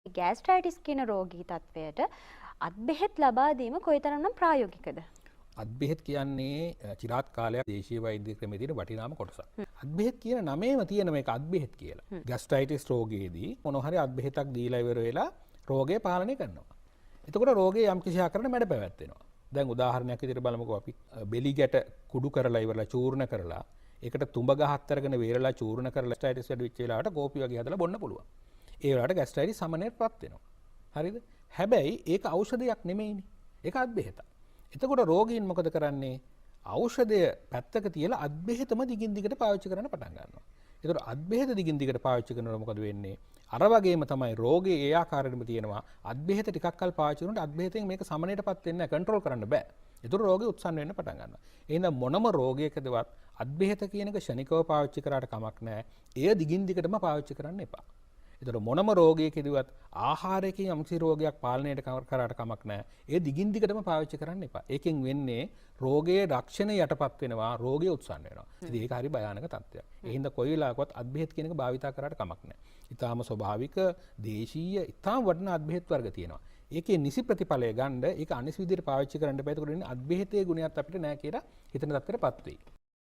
ගෑස්ට්‍රයිටිස් කියන රෝගී තත්වයට අත් බෙහෙත් ලබා දීම කොයිතරම්නම් ප්‍රායෝගිකද? අත් බෙහෙත් කියන්නේ චිරාත් කාලයක් දේශීය වෛද්‍ය ක්‍රමයේ තියෙන වටිනාම කොටසක්. අත් බෙහෙත් කියන නමේම තියෙන මේක අත් බෙහෙත් කියලා. ගෑස්ට්‍රයිටිස් රෝගයේදී මොන හරි අත් බෙහෙතක් දීලා ඉවර වෙලා රෝගය පාලනය කරනවා. එතකොට රෝගය යම් කිසි ආකාරයකට මැඩ පැවැත්වෙනවා. දැන් උදාහරණයක් විදිහට බලමුකෝ අපි බෙලි ගැට කුඩු කරලා ඉවරලා චූර්ණ කරලා ඒකට තුඹ ගහත් අරගෙන වේරලා චූර්ණ කරලා ගෑස්ට්‍රයිටිස් වැඩි වෙච්ච වෙලාවට කෝපි වගේ හදලා බොන්න පුළුවන්. ඒ වෙලාවට ගෑස්ට්‍රයිටිස් සමනයටපත් වෙනවා. හරිද? හැබැයි ඒක ඖෂධයක් නෙමෙයිනේ. ඒක අත් බෙහෙතක්. එතකොට රෝගීන් මොකද කරන්නේ? ඖෂධය පැත්තක තියලා අත් බෙහෙතම දිගින් දිගට පාවිච්චි කරන්න පටන් ගන්නවා. එතකොට අත් බෙහෙත දිගින් දිගට පාවිච්චි කරනකොට මොකද වෙන්නේ? අර වගේම තමයි රෝගේ ඒ ආකාරයෙන්ම තියෙනවා. අත් බෙහෙත ටිකක් කල් පාවිච්චි කරනකොට අත් බෙහෙතෙන් මේක සමනයටපත් වෙන්නේ නැහැ, කන්ට්‍රෝල් කරන්න බෑ. ඒතර රෝගේ උත්සන්න වෙන්න පටන් ගන්නවා. එහෙනම් මොනම රෝගයකදවත් අත් බෙහෙත කියන එක ෂණිකව පාවිච්චි කරාට කමක් නැහැ. එය දිගින් දිගටම පාවිච්චි කරන්න එපා. ඒතර මොනම රෝගයකදවත් ආහාරයකින් යම්කිසි රෝගයක් පාලනයට කරාට කමක් නැහැ. ඒ දිගින් දිගටම පාවිච්චි කරන්න එපා. ඒකෙන් වෙන්නේ රෝගයේ රක්ෂණය යටපත් වෙනවා, රෝගය උත්සන්න වෙනවා. ඉතින් ඒක හරි භයානක තත්ත්වයක්. ඒ හින්දා කොයි වෙලාවකවත් අත් බෙහෙත් කියන එක භාවිතා කරාට කමක් නැහැ. ඊටාම ස්වභාවික, දේශීය, ඊටාම වටිනා අත් බෙහෙත් වර්ග තියෙනවා. ඒකේ නිසි ප්‍රතිඵලය ගන්න ඒක අනිසි විදිහට පාවිච්චි කරන්න බෑ. ඒකට අත් බෙහෙතේ ගුණයක් අපිට නැහැ කියලා හිතන තත්ත්වයටපත් වෙයි.